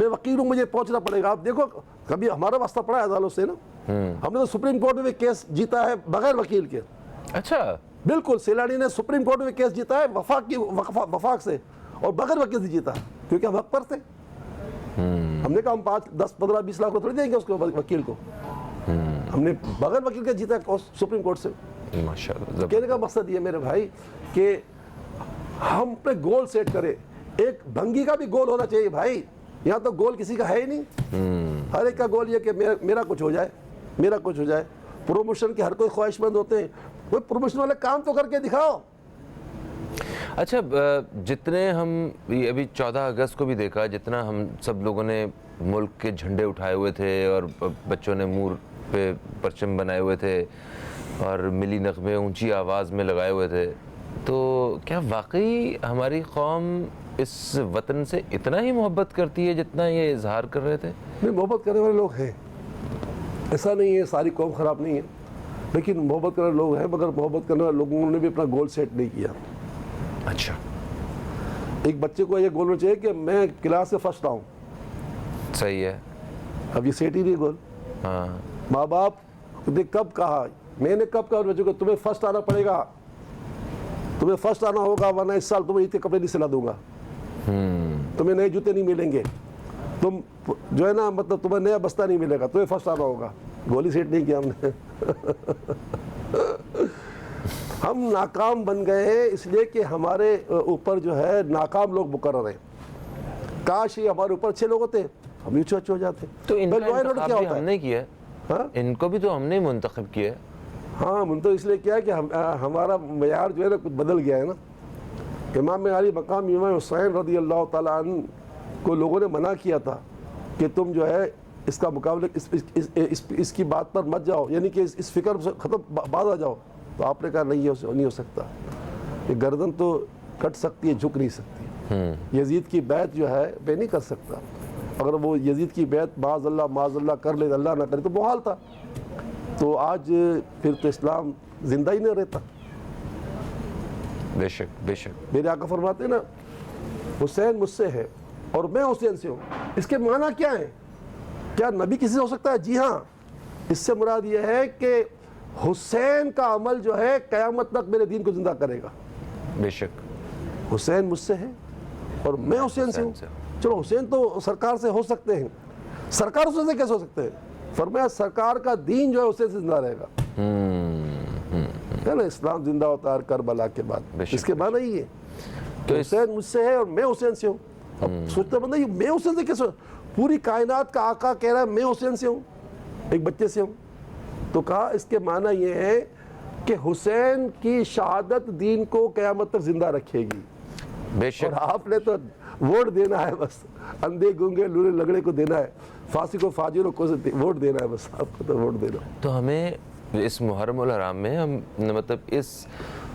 میں وکیل ہوں, مجھے پہنچنا پڑے گا. آپ دیکھو کبھی ہمارا واسطہ پڑا ہے عدالت سے نا, ہم نے تو سپریم کورٹ میں کیس جیتا ہے بغیر وکیل کے. اچھا, بالکل, سیلانی نے سپریم کورٹ میں کیس جیتا ہے وفاق سے, اور بغیر وکیل سے جیتا, کیونکہ ہم حق پر تھے. ہم نے کہا ہم 5, 10, 15, 20 لاکھ کو تھوڑی دیں گے اس کو وکیل کو. ہم نے بغیر وکیل کے جیتا سپریم کورٹ سے. ماشاءاللہ. کہنے کا مقصد یہ میرے بھائی کہ ہم اپنے گول سیٹ کریں. ایک بھنگی کا بھی گول ہونا چاہیے بھائی. یہاں تو گول کسی کا ہے ہی نہیں. ہر ایک کا گول یہ کہ میرا کچھ ہو جائے, میرا کچھ ہو جائے. پروموشن کے ہر کوئی خواہش مند ہوتے ہیں, کوئی پروموشن والے کام تو کر کے دکھاؤ. اچھا, جتنے ہم ابھی 14 اگست کو بھی دیکھا, جتنا ہم سب لوگوں نے ملک کے جھنڈے اٹھائے ہوئے تھے اور بچوں نے منہ پہ پرچم بنائے ہوئے تھے اور ملی نغمے اونچی آواز میں لگائے ہوئے تھے, تو کیا واقعی ہماری قوم اس وطن سے اتنا ہی محبت کرتی ہے جتنا یہ اظہار کر رہے تھے؟ نہیں, محبت کرنے والے لوگ ہیں, ایسا نہیں ہے ساری قوم خراب نہیں ہے, لیکن محبت کرنے والے لوگ ہیں, مگر محبت کرنے والے لوگوں نے بھی اپنا گول سیٹ نہیں کیا. اچھا, ایک بچے کو یہ گول ہونا چاہیے کہ میں کلاس سے فرسٹ آؤں. صحیح ہے. اب یہ سیٹ ہی نہیں گول. ہاں, ماں باپ نے کب کہا, میں نے کب کہا بچوں کو تمہیں فرسٹ آنا پڑے گا, تمہیں فرسٹ آنا ہوگا, ورنہ اس سال تمہیں اتنے کپڑے نہیں سلا دوں گا, تمہیں نئے جوتے نہیں ملیں گے, تم جو ہے نا مطلب تمہیں نیا بستہ نہیں ملے گا, تمہیں فرسٹ آنا ہوگا. گولی سیٹ نہیں کیا ہم نے. ہم ناکام بن گئے ہیں اس لیے کہ ہمارے اوپر جو ہے ناکام لوگ مقرر ہیں. کاش یہ ہمارے اوپر اچھے لوگ ہوتے, ہم بھی اچھے ہو جاتے. تو ان کا انتخاب بھی ہم نے کیا, ان کو بھی تو ہم نے منتخب کیا. ہاں, منتخب اس لیے کیا کہ ہمارا معیار جو ہے نا کچھ بدل گیا ہے نا. امام علی مقام امام حسین رضی اللہ تعالیٰ عنہ کو لوگوں نے منع کیا تھا کہ تم جو ہے اس کا مقابلہ اس کی بات پر مت جاؤ, یعنی کہ اس فکر سے ختم باز آ جاؤ. تو آپ نے کہا نہیں ہو سکتا, یہ گردن تو کٹ سکتی ہے, جھک نہیں سکتی. یزید کی بیعت جو ہے میں نہیں کر سکتا. اگر وہ یزید کی بیعت معاذ اللہ کر لے, اللہ نہ کرے, تو محال تھا. تو آج پھر تو اسلام زندہ ہی نہیں رہتا. بے شک, بے شک. میرے آقا فرماتے ہیں نا, حسین مجھ سے ہے اور میں حسین سے ہوں. اس کے معنی کیا ہے؟ کیا نبی کسی سے ہو سکتا ہے؟ جی ہاں. اس سے مراد یہ ہے کہ حسین کا عمل جو ہے قیامت تک میرے دین کو زندہ کرے گا. بے شک. حسین مجھ سے ہے اور میں حسین سے ہوں. چلو حسین تو سرکار سے ہو سکتے ہیں, سرکار حسین سے کیسے ہو سکتے ہیں؟ فرمایا سرکار کا دین جو ہے حسین سے زندہ رہے گا. ہے نا, اسلام زندہ ہوتا ہے کربلا کے بعد. اس کے بعد نہیں ہے کہ حسین مجھ سے ہے اور میں حسین سے ہوں. اب سوچتا بندہ یہ میں حسین سے کیسے, پوری کائنات کا آقا کہہ رہا ہے میں حسین سے ہوں, ایک بچے سے ہوں. تو کہا اس کے معنی یہ ہے کہ حسین کی شہادت دین کو قیامت تک زندہ رکھے گی. بے شک. اور آپ نے تو ووٹ دینا ہے بس, اندھے گونگے لولے لگڑے کو دینا ہے, فاسق کو فاجر کو ووٹ دینا ہے, بس آپ کو تو ووٹ دینا. تو ہمیں اس محرم الحرام میں ہم مطلب اس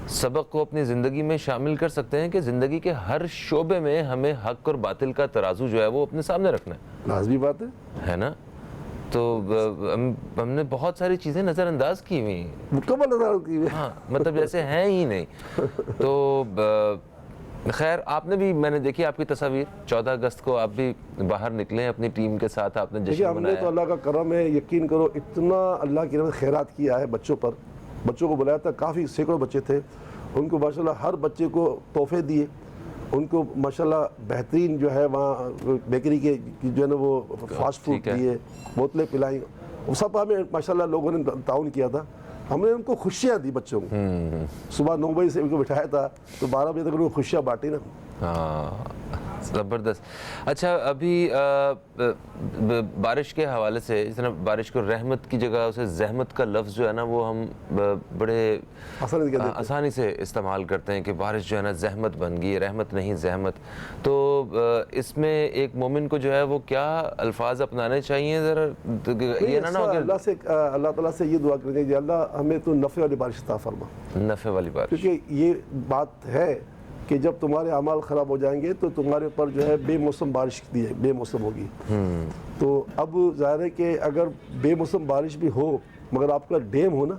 سبق کو اپنی زندگی میں شامل کر سکتے ہیں کہ زندگی کے ہر شعبے میں ہمیں حق اور باطل کا ترازو جو ہے وہ اپنے سامنے رکھنا ہے. لازمی بات ہے نا. تو ہم نے بہت ساری چیزیں نظر انداز کی ہوئی ہیں, مکمل نظر انداز کی ہوئی. ہاں, مطلب جیسے ہیں ہی نہیں. تو خیر, آپ نے بھی, میں نے دیکھی آپ کی تصاویر, 14 اگست کو آپ بھی باہر نکلے اپنی ٹیم کے ساتھ, آپ نے جشن منایا. ہم نے تو اللہ کا کرم ہے, یقین کرو اتنا اللہ کی رحمت خیرات کیا ہے بچوں پر. بچوں کو بلایا تھا, کافی سینکڑوں بچے تھے, ان کو ماشاءاللہ ہر بچے کو تحفے دیے, ان کو ماشاءاللہ بہترین جو ہے وہاں بیکری کے جو ہے نا وہ فاسٹ فوڈ دیے, بوتلیں پلائیں, وہ سب ہمیں ماشاءاللہ لوگوں نے تعاون کیا تھا. ہم نے ان کو خوشیاں دی بچوں کو. صبح 9 بجے سے ان کو بٹھایا تھا تو 12 بجے تک ان کو خوشیاں بانٹی نا. ہاں, زبردست. اچھا, ابھی بارش کے حوالے سے, جس طرح بارش کو رحمت کی جگہ اسے زحمت کا لفظ جو ہے نا وہ ہم بڑے آسانی سے استعمال کرتے ہیں کہ بارش جو ہے نا زحمت بن گئی, رحمت نہیں زحمت. تو اس میں ایک مومن کو جو ہے وہ کیا الفاظ اپنانے چاہیے ذرا, یہ نہ ہو کہ اللہ تعالیٰ سے یہ دعا کریں کہ اللہ ہمیں تو نفع والی بارش عطا فرما. نفع والی بارش, کیونکہ یہ بات ہے کہ جب تمہارے اعمال خراب ہو جائیں گے تو تمہارے اوپر جو ہے بے موسم بارش دی ہے, بے موسم ہوگی. تو اب ظاہر ہے کہ اگر بے موسم بارش بھی ہو مگر آپ کا ڈیم ہو نا,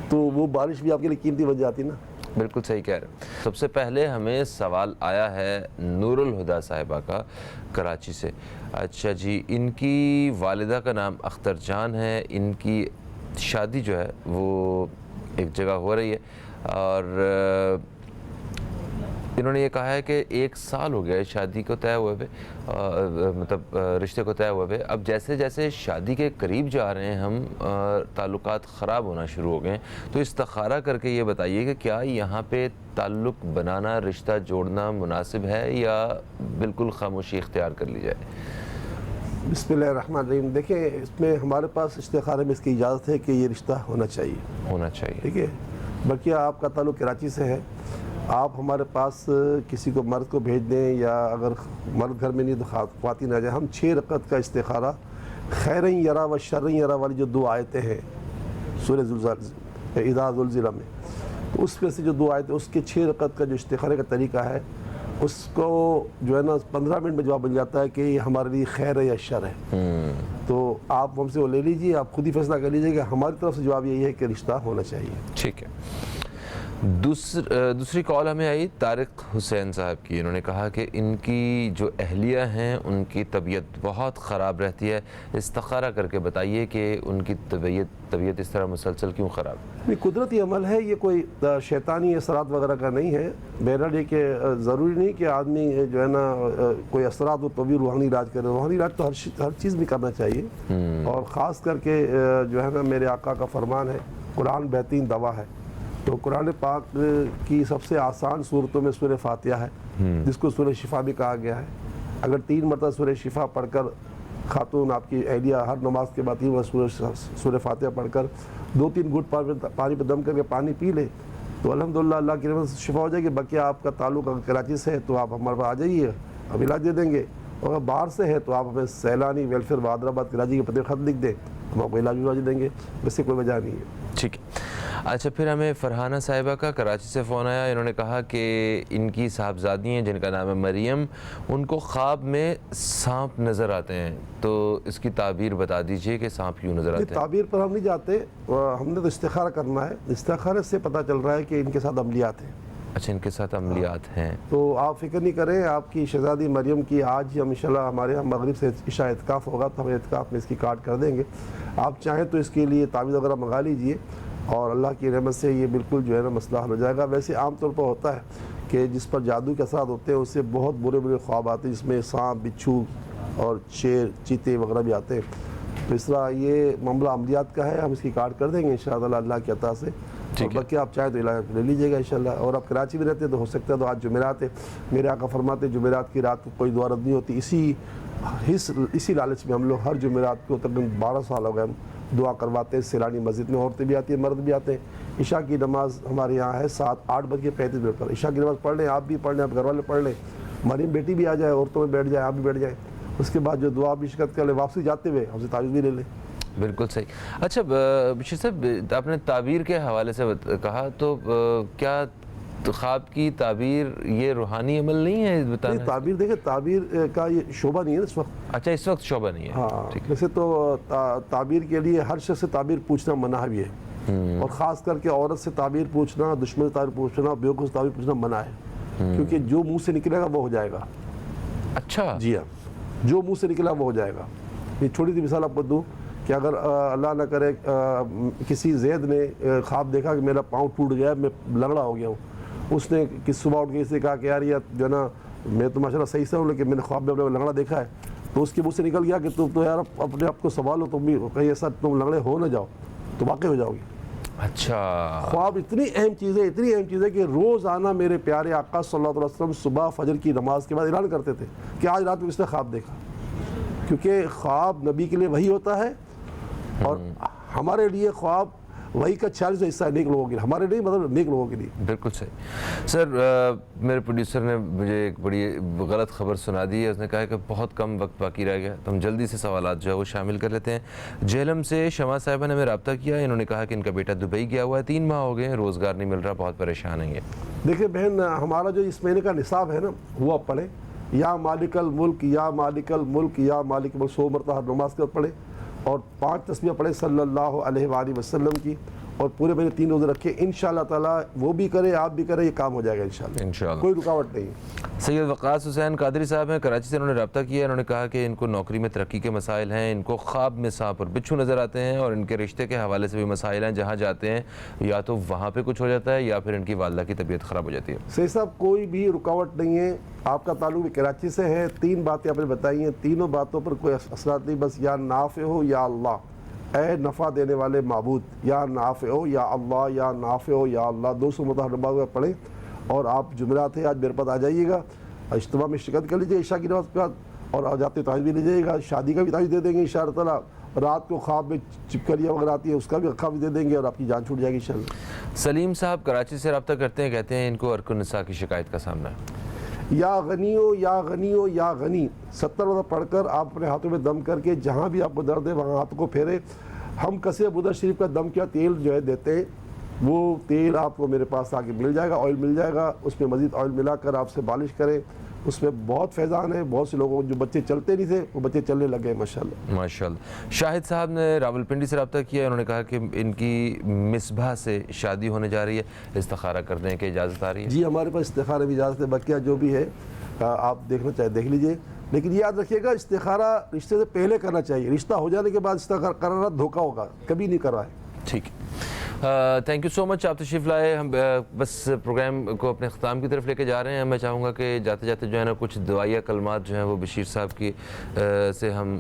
تو وہ بارش بھی آپ کے لیے قیمتی بن جاتی نا. بالکل صحیح کہہ رہے ہیں. سب سے پہلے ہمیں سوال آیا ہے نور الہدا صاحبہ کا کراچی سے. اچھا جی, ان کی والدہ کا نام اختر جان ہے, ان کی شادی جو ہے وہ ایک جگہ ہو رہی ہے اور انہوں نے یہ کہا ہے کہ 1 سال ہو گیا ہے شادی کو طے ہوئے ہوئے, مطلب رشتے کو طے ہوئے ہوئے. اب جیسے جیسے شادی کے قریب جا رہے ہیں ہم, تعلقات خراب ہونا شروع ہو گئے ہیں. تو استخارہ کر کے یہ بتائیے کہ کیا یہاں پہ تعلق بنانا, رشتہ جوڑنا مناسب ہے یا بالکل خاموشی اختیار کر لی جائے؟ بسم اللہ الرحمن الرحیم. دیکھیں, اس میں ہمارے پاس استخارے میں اس کی اجازت ہے کہ یہ رشتہ ہونا چاہیے. ٹھیک ہے, باقی آپ کا تعلق کراچی سے ہے, آپ ہمارے پاس کسی کو مرد کو بھیج دیں, یا اگر مرد گھر میں نہیں تو خواتین آ جائیں. ہم 6 رکعت کا استخارہ خیرًا یرا و شرًا یرا والی جو 2 آیتیں ہیں سورہ زلزلہ اذا زلزلہ میں, تو اس میں سے جو 2 آیتیں, اس کے 6 رکعت کا جو استخارے کا طریقہ ہے, اس کو جو ہے نا 15 منٹ میں جواب بن جاتا ہے کہ یہ ہمارے لیے خیر ہے یا شر ہے. تو آپ ہم سے وہ لے لیجیے, آپ خود ہی فیصلہ کر لیجیے کہ ہماری طرف سے جواب یہی ہے کہ رشتہ ہونا چاہیے. ٹھیک ہے. دوسری کال ہمیں آئی طارق حسین صاحب کی. انہوں نے کہا کہ ان کی جو اہلیہ ہیں ان کی طبیعت بہت خراب رہتی ہے, استخارہ کر کے بتائیے کہ ان کی طبیعت اس طرح مسلسل کیوں خراب ہے. یہ قدرتی عمل ہے, یہ کوئی شیطانی اثرات وغیرہ کا نہیں ہے. بہرحال یہ کہ ضروری نہیں کہ آدمی جو ہے نا کوئی اثرات ہو تو بھی روحانی علاج کرے. روحانی علاج تو ہر چیز میں کرنا چاہیے, اور خاص کر کے جو ہے نا میرے آقا کا فرمان ہے قرآن بہترین دوا ہے. تو قرآن پاک کی سب سے آسان صورتوں میں سورہ فاتحہ ہے, جس کو سورہ شفا بھی کہا گیا ہے. اگر 3 مرتبہ سورہ شفا پڑھ کر خاتون آپ کی اہلیہ ہر نماز کے بعد 3 مرتبہ سورہ فاتحہ پڑھ کر 2-3 گھٹ پانی پہ دم کر کے پانی پی لے تو الحمدللہ اللہ کی رحمت سے شفا ہو جائے گی. باقی آپ کا تعلق اگر کراچی سے ہے تو آپ ہمارے پاس آ جائیے, ہم علاج دے دیں گے. اور اگر باہر سے ہے تو آپ ہمیں سیلانی ویلفیئر بہادر آباد کراچی کے پتے خط لکھ دیں, ہم آپ کو علاج دیں گے. ویسے کوئی وجہ نہیں ہے. ٹھیک ہے. اچھا, پھر ہمیں فرحانہ صاحبہ کا کراچی سے فون آیا. انہوں نے کہا کہ ان کی صاحبزادی ہیں جن کا نام ہے مریم, ان کو خواب میں سانپ نظر آتے ہیں. تو اس کی تعبیر بتا دیجئے کہ سانپ کیوں نظر آتے ہیں. تعبیر پر ہم نہیں جاتے, ہم نے تو استخارہ کرنا ہے. استخارے سے پتہ چل رہا ہے کہ ان کے ساتھ عملیات ہیں. اچھا, ان کے ساتھ عملیات ہیں. تو آپ فکر نہیں کریں, آپ کی شہزادی مریم کی آج ہی ہم انشاءاللہ ہمارے یہاں مغرب سے عشاء اعتکاف ہوگا تو ہم اعتکاف میں اس کی کارڈ کر دیں گے. آپ چاہیں تو اس کے لیے تعویذ وغیرہ منگا لیجئے, اور اللہ کی رحمت سے یہ بالکل جو ہے نا مسئلہ حل ہو جائے گا. ویسے عام طور پر ہوتا ہے کہ جس پر جادو کے اثرات ہوتے ہیں اس سے بہت برے خواب آتے ہیں, جس میں سانپ, بچھو اور شیر, چیتے وغیرہ بھی آتے ہیں. تو اس طرح یہ معاملہ عملیات کا ہے, ہم اس کی کارڈ کر دیں گے انشاءاللہ اللہ کی عطا سے. باقی آپ چاہیں تو علاج لے لیجیے گا انشاءاللہ. اور آپ کراچی میں رہتے ہیں تو ہو سکتا ہے تو آج جمعرات ہے, میرے آقا فرماتے ہیں جمعرات کی رات کو کوئی دعا رد نہیں ہوتی. اسی لالچ میں ہم لوگ ہر جمعرات کو تقریباً 12 سال ہو گئے ہم دعا کرواتے ہیں. سیلانی مسجد میں عورتیں بھی آتی ہیں, مرد بھی آتے ہیں. عشاء کی نماز ہمارے یہاں ہے 8:35 پر. عشاء کی نماز پڑھ لیں, آپ بھی پڑھ لیں, آپ گھر والے پڑھ لیں, مریم بیٹی بھی آ جائے, عورتوں میں بیٹھ جائے, آپ بھی بیٹھ جائیں. اس کے بعد جو دعا بھی شرکت کر لیں, واپسی جاتے ہوئے ہم سے تعویذ بھی لے لیں. بالکل صحیح. اچھا بشیر صاحب, آپ نے تعبیر کے حوالے سے کہا, تو کیا خواب کی تعبیر یہ روحانی عمل نہیں ہے بتانا؟ تعبیر دیکھیں, تعبیر کا یہ شعبہ نہیں ہے اس وقت. اچھا, اس وقت شعبہ نہیں ہے. ہاں, ویسے تو تعبیر کے لیے ہر شخص سے تعبیر پوچھنا منع بھی ہے, اور خاص کر کے عورت سے تعبیر پوچھنا, دشمن سے تعبیر پوچھنا, بیوقوف سے تعبیر پوچھنا منع ہے, کیونکہ جو منہ سے نکلے گا وہ ہو جائے گا. اچھا جی ہاں, جو منہ سے نکلا وہ ہو جائے گا. یہ چھوٹی سی مثال آپ کو دوں کہ اگر اللہ نہ کرے کسی زید نے خواب دیکھا کہ میرا پاؤں ٹوٹ گیا, میں لنگڑا ہو گیا ہوں, اس نے کس صبح اٹھ کے اسے کہا کہ یار یہ جو ہے نا میں تو ماشاءاللہ صحیح سے ہوں لیکن میں نے خواب میں اپنے لنگڑا دیکھا ہے, تو اس کے منہ سے نکل گیا کہ تم تو یار اپنے آپ کو سنبھالو, تم بھی کہیں ایسا تم لنگڑے ہو نہ جاؤ تو واقع ہو جاؤ گے. اچھا, خواب اتنی اہم چیز ہے کہ روزانہ میرے پیارے آقا صلی اللہ علیہ وسلم صبح فجر کی نماز کے بعد اعلان کرتے تھے کہ آج رات میں اس نے خواب دیکھا, کیونکہ خواب نبی کے لیے وحی ہوتا ہے, اور ہمارے لیے خواب وہی کا 40 حصہ ہے نیک لوگوں کے لیے, ہمارے لیے مطلب نیک لوگوں کے لیے. بالکل صحیح. سر, میرے پروڈیوسر نے مجھے ایک بڑی غلط خبر سنا دی ہے. اس نے کہا ہے کہ بہت کم وقت باقی رہ گیا, تو ہم جلدی سے سوالات جو ہے وہ شامل کر لیتے ہیں. جہلم سے شمع صاحبہ نے ہمیں رابطہ کیا. انہوں نے کہا کہ ان کا بیٹا دبئی گیا ہوا ہے, 3 ماہ ہو گئے ہیں, روزگار نہیں مل رہا, بہت پریشان ہیں یہ. دیکھیں بہن, ہمارا جو اس مہینے کا نصاب ہے نا وہ آپ پڑھیں, یا مالک الملک یا مالک الملک یا مالک الملک 100 مرتبہ ہر نماز کے وقت پڑھیں, اور 5 تسبیح پڑھیں صلی اللہ علیہ وآلہ وسلم کی, اور پورے مہینے 3 روزے رکھے، انشاءاللہ تعالیٰ وہ بھی کرے آپ بھی کرے، یہ کام ہو جائے گا انشاءاللہ، کوئی رکاوٹ نہیں۔ سید وقاص حسین قادری صاحب ہیں، کراچی سے، انہوں نے رابطہ کیا ہے، انہوں نے کہا کہ ان کو نوکری میں ترقی کے مسائل ہیں، ان کو خواب میں سانپ اور بچھو نظر آتے ہیں، اور ان کے رشتے کے حوالے سے بھی مسائل ہیں، جہاں جاتے ہیں یا تو وہاں پہ کچھ ہو جاتا ہے یا پھر ان کی والدہ کی طبیعت خراب ہو جاتی ہے۔ سید صاحب کوئی بھی رکاوٹ نہیں ہے، آپ کا تعلق بھی کراچی سے ہے، 3 باتیں آپ نے بتائی ہیں، تینوں باتوں پر کوئی اثرات نہیں، بس یا نافع ہو یا اللہ، اے نفع دینے والے معبود، یا نافع ہو یا اللہ، یا نافع ہو یا اللہ، 200 مرتبہ نماز پڑھیں، اور آپ جمعرات ہے آج میرے پاس آ جائیے گا، اجتماع میں شرکت کر لیجیے عشاء کی نماز کے بعد، اور آ جاتے تعویذ بھی لے جائیے گا، شادی کا بھی تعویذ دے دیں گے انشاءاللہ تعالیٰ، رات کو خواب میں چپکلیاں وغیرہ آتی ہیں اس کا بھی خواب دے دیں گے، اور آپ کی جان چھوٹ جائے گی انشاءاللہ۔ سلیم صاحب کراچی سے رابطہ کرتے ہیں، کہتے ہیں ان کو ارک النساء کی شکایت کا سامنا ہے۔ یا غنی ہو یا غنی ہو یا غنی، 70 مرتبہ پڑھ کر آپ اپنے ہاتھوں میں دم کر کے جہاں بھی آپ کو درد ہے وہاں ہاتھ کو پھیرے، ہم کثیر ابو ذر شریف کا دم کیا تیل جو ہے دیتے ہیں، وہ تیل آپ کو میرے پاس آ کے مل جائے گا، آئل مل جائے گا، اس میں مزید آئل ملا کر آپ سے بالش کریں، اس میں بہت فیضان ہے، بہت سے لوگوں جو بچے چلتے نہیں تھے وہ بچے چلنے لگ گئے ماشاءاللہ۔ ماشاءاللہ۔ شاہد صاحب نے راولپنڈی سے رابطہ کیا ہے، انہوں نے کہا کہ ان کی مصباح سے شادی ہونے جا رہی ہے، استخارہ کرنے کی اجازت آ رہی ہے؟ جی ہمارے پاس استخارہ بھی اجازت ہے، بقیہ جو بھی ہے آپ دیکھنا چاہے دیکھ لیجئے، لیکن یہ یاد رکھیے گا استخارہ رشتے سے پہلے کرنا چاہیے، رشتہ ہو جانے کے بعد استخارہ کرنا دھوکہ ہوگا، کبھی نہیں کرا ہے۔ ٹھیک ہے، تھینک یو سو مچ، آپ تشریف لائے، ہم بس پروگرام کو اپنے اختتام کی طرف لے کے جا رہے ہیں۔ میں چاہوں گا کہ جاتے جاتے جو ہے نا کچھ دعائیہ کلمات جو ہیں وہ بشیر صاحب کی سے ہم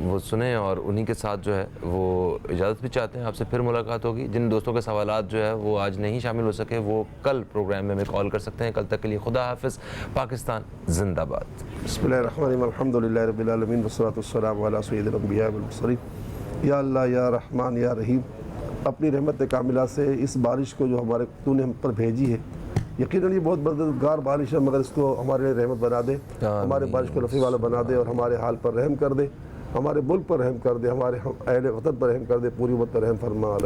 وہ سنیں، اور انہی کے ساتھ جو ہے وہ اجازت بھی چاہتے ہیں، آپ سے پھر ملاقات ہوگی۔ جن دوستوں کے سوالات جو ہے وہ آج نہیں شامل ہو سکے وہ کل پروگرام میں ہمیں کال کر سکتے ہیں۔ کل تک کے لیے خدا حافظ، پاکستان زندہ باد۔ بسم اللہ الرحمن الرحیم، الحمدللہ رب العالمین والصلاۃ والسلام علی سید الانبیاء والمرسلین۔ یا اللہ یا رحمان یا رحیم، اپنی رحمت کاملہ سے اس بارش کو جو تو نے ہم پر بھیجی ہے، یقیناً یہ بہت مددگار بارش ہے، مگر اس کو ہمارے لیے رحمت بنا دے، ہمارے بارش کو نفع والا بنا دے، اور ہمارے حال پر رحم کر دے، ہمارے ملک پر رحم کر دے، ہمارے اہل وطن پر رحم کر دے، پوری امت پر رحم فرما،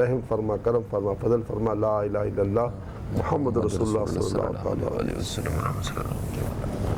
کرم فرما، فضل فرما، لا الہ الا اللہ محمد رسول اللہ صلی اللہ علیہ وسلم۔